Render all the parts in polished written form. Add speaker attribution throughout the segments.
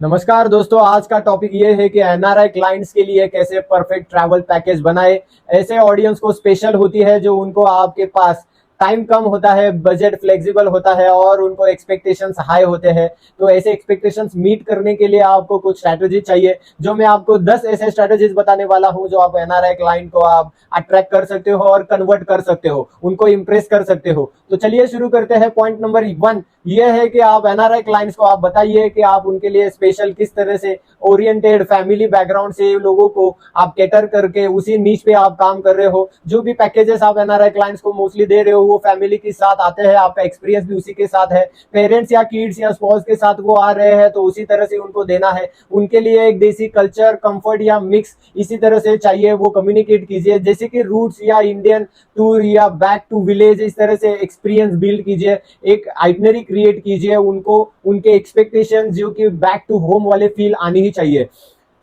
Speaker 1: नमस्कार दोस्तों, आज का टॉपिक ये है कि एनआरआई क्लाइंट्स के लिए कैसे परफेक्ट ट्रैवल पैकेज बनाए। ऐसे ऑडियंस को स्पेशल होती है जो उनको आपके पास टाइम कम होता है, बजट फ्लेक्सिबल होता है और उनको एक्सपेक्टेशंस हाई होते हैं। तो ऐसे एक्सपेक्टेशंस मीट करने के लिए आपको कुछ स्ट्रैटेजी चाहिए, जो मैं आपको 10 ऐसे स्ट्रैटेजीज बताने वाला हूं जो आप एनआरआई क्लाइंट को आप अट्रैक्ट कर सकते हो और कन्वर्ट कर सकते हो, उनको इंप्रेस कर सकते हो। तो चलिए शुरू करते हैं। पॉइंट नंबर 1 ये है कि आप एनआरआई क्लाइंट्स को आप बताइए कि आप उनके लिए स्पेशल किस तरह से ओरिएंटेड फैमिली बैकग्राउंड से लोगों को आप कैटर करके उसी नीच पे आप काम कर रहे हो। जो भी पैकेजेस आप एनआरआई क्लाइंट्स को मोस्टली दे रहे हो वो फैमिली के साथ आते हैं, आपका एक्सपीरियंस भी उसी के साथ है। पेरेंट्स या किड्स या स्पाउस के साथ वो आ रहे हैं तो उसी तरह से उनको देना है। उनके लिए एक देसी कल्चर, कंफर्ट या मिक्स इसी तरह से चाहिए, वो कम्युनिकेट कीजिए। जैसे कि रूट्स या इंडियन टूर या बैक टू विलेज, इस तरह से एक्सपीरियंस बिल्ड कीजिए, एक आइटनरी क्रिएट कीजिए। उनको उनके एक्सपेक्टेशन जो कि बैक टू होम वाले फील आनी ही चाहिए।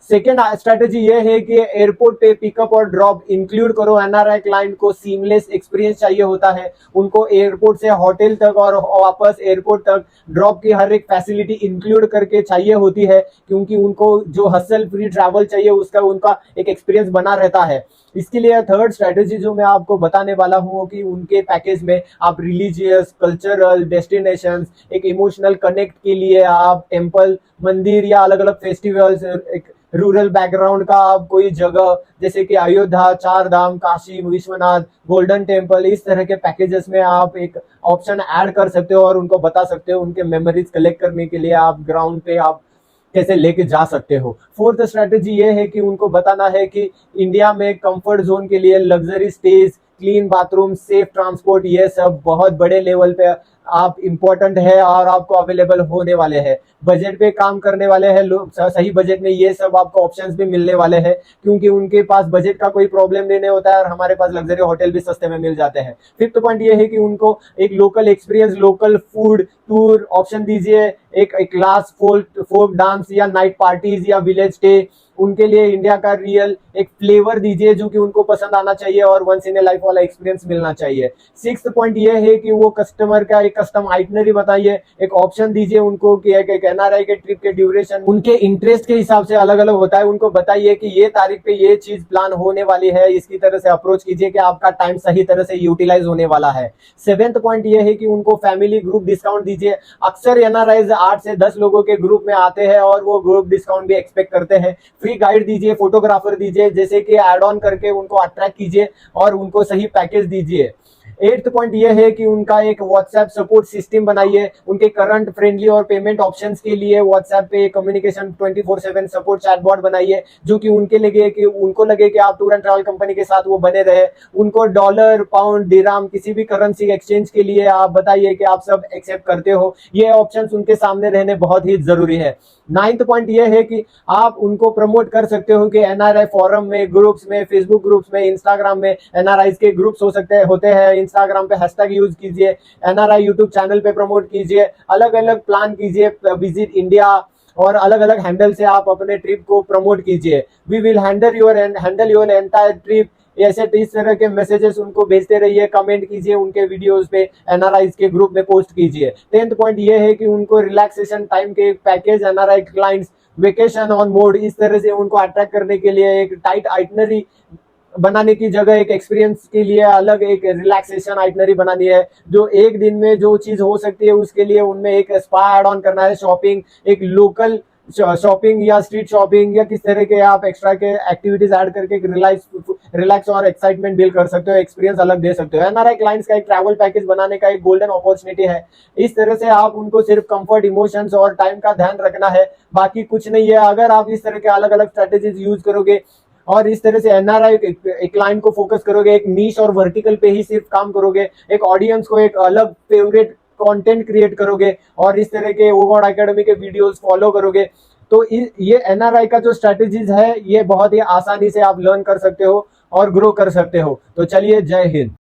Speaker 1: सेकेंड स्ट्रेटेजी ये है कि एयरपोर्ट पे पिकअप और ड्रॉप इंक्लूड करो। एनआरआई क्लाइंट को सीमलेस एक्सपीरियंस चाहिए होता है। उनको एयरपोर्ट से होटल तक और वापस एयरपोर्ट तक ड्रॉप की हर एक फैसिलिटी इंक्लूड करके चाहिए होती है, क्योंकि उनको जो हसल फ्री ट्रैवल चाहिए उसका उनका एक एक्सपीरियंस बना रहता है। इसके लिए थर्ड स्ट्रेटेजी जो मैं आपको बताने वाला हूँ कि उनके पैकेज में आप रिलीजियस, कल्चरल डेस्टिनेशंस, एक इमोशनल कनेक्ट के लिए आप टेम्पल, मंदिर या अलग अलग फेस्टिवल्स, एक रूरल बैकग्राउंड का आप कोई जगह जैसे कि अयोध्या, चार धाम, काशी विश्वनाथ, गोल्डन टेम्पल, इस तरह के पैकेजेस में आप एक ऑप्शन ऐड कर सकते हो और उनको बता सकते हो उनके मेमोरीज कलेक्ट करने के लिए आप ग्राउंड पे आप कैसे लेके जा सकते हो। फोर्थ स्ट्रेटेजी ये है कि उनको बताना है कि इंडिया में कंफर्ट जोन के लिए luxury stage, clean bathroom, safe transport, ये सब बहुत बड़े लेवल पे आप इम्पोर्टेंट है और आपको अवेलेबल होने वाले हैं। बजट पे काम करने वाले हैं लोग, सही बजट में ये सब आपको ऑप्शंस भी मिलने वाले हैं, क्योंकि उनके पास बजट का कोई प्रॉब्लम नहीं होता है और हमारे पास लग्जरी होटल भी सस्ते में मिल जाते हैं। फिफ्थ पॉइंट ये है कि उनको एक local experience, local food tour option दीजिए। एक क्लास फोक डांस या नाइट पार्टीज या विलेज स्टे, उनके लिए इंडिया का रियल एक फ्लेवर दीजिए जो कि उनको पसंद आना चाहिए और वंस इन ए लाइफ वाला एक्सपीरियंस मिलना चाहिए। सिक्स्थ पॉइंट ये है कि वो कस्टमर का एक कस्टम आइटनरी बताइए, एक ऑप्शन दीजिए उनको कि एक एनआरआई के ट्रिप के ड्यूरेशन उनके इंटरेस्ट के हिसाब से अलग अलग होता है। उनको बताइए कि ये तारीख पे ये चीज प्लान होने वाली है, इसकी तरह से अप्रोच कीजिए कि आपका टाइम सही तरह से यूटिलाइज होने वाला है। सेवेंथ पॉइंट ये है कि उनको फैमिली ग्रुप डिस्काउंट दीजिए। अक्सर एनआरआईज 8 से 10 लोगों के ग्रुप में आते हैं और वो ग्रुप डिस्काउंट भी एक्सपेक्ट करते हैं। फ्री गाइड दीजिए, फोटोग्राफर दीजिए, जैसे कि ऐड ऑन करके उनको अट्रैक्ट कीजिए और उनको सही पैकेज दीजिए। एट्थ पॉइंट ये है कि उनका एक व्हाट्सएप सपोर्ट सिस्टम बनाइए। उनके करंट, फ्रेंडली और पेमेंट ऑप्शंस के लिए व्हाट्सएप पे कम्युनिकेशन 24/7 सपोर्ट चैटबॉट बनाइए, जो कि उनको लगे कि आप टूर एंड ट्रैवल कंपनी के साथ वो बने रहे। उनको डॉलर, पाउंड, दिरहम, किसी भी करेंसी एक्सचेंज के लिए आप बताइए कि आप सब एक्सेप्ट करते हो। ये ऑप्शंस उनके सामने रहने बहुत ही जरूरी है। नाइन्थ पॉइंट ये है कि आप उनको प्रमोट कर सकते हो कि एनआरआई फोरम में, ग्रुप्स में, फेसबुक ग्रुप्स में, इंस्टाग्राम में एनआरआई के ग्रुप्स होते हैं। इंस्टाग्राम पे हैशटैग यूज कीजिए, एनआरआई यूट्यूब चैनल पे प्रमोट कीजिए, अलग अलग प्लान कीजिए, विजिट इंडिया और अलग अलग हैंडल से आप अपने ट्रिप को प्रमोट कीजिए। We will handle your entire trip, ऐसे इस तरह के मैसेजेस उनको भेजते रहिए। कमेंट कीजिए उनके वीडियोस पे, एनआरआई के ग्रुप में पोस्ट कीजिए। 10th पॉइंट ये है कि उनको रिलैक्सेशन टाइम के package, NRI clients vacation on mode, इस तरह से उनको अट्रैक्ट करने के लिए एक टाइट आइटनरी बनाने की जगह एक एक्सपीरियंस के लिए अलग एक रिलैक्सेशन आइटनरी बनानी है। जो एक दिन में जो चीज हो सकती है उसके लिए उनमें एक स्पा ऐड ऑन करना है, शॉपिंग, एक लोकल शॉपिंग या स्ट्रीट शॉपिंग या किस तरह के आप एक्स्ट्रा के एक्टिविटीज ऐड करके एक रिलैक्स और एक्साइटमेंट बिल्ड कर सकते हो, एक्सपीरियंस अलग दे सकते हो। एनआरआई क्लाइंट्स का एक ट्रैवल पैकेज बनाने का एक गोल्डन अपॉर्चुनिटी है। इस तरह से आप उनको सिर्फ कंफर्ट, इमोशंस और टाइम का ध्यान रखना है, बाकी कुछ नहीं है। अगर आप इस तरह के अलग अलग स्ट्रेटेजीज यूज करोगे और इस तरह से एनआरआई एक क्लाइंट को फोकस करोगे, एक नीश और वर्टिकल पे ही सिर्फ काम करोगे, एक ऑडियंस को एक अलग फेवरेट कंटेंट क्रिएट करोगे और इस तरह के ओवरऑल एकेडमी के वीडियोस फॉलो करोगे, तो ये एनआरआई का जो स्ट्रेटेजीज है ये बहुत ही आसानी से आप लर्न कर सकते हो और ग्रो कर सकते हो। तो चलिए, जय हिंद।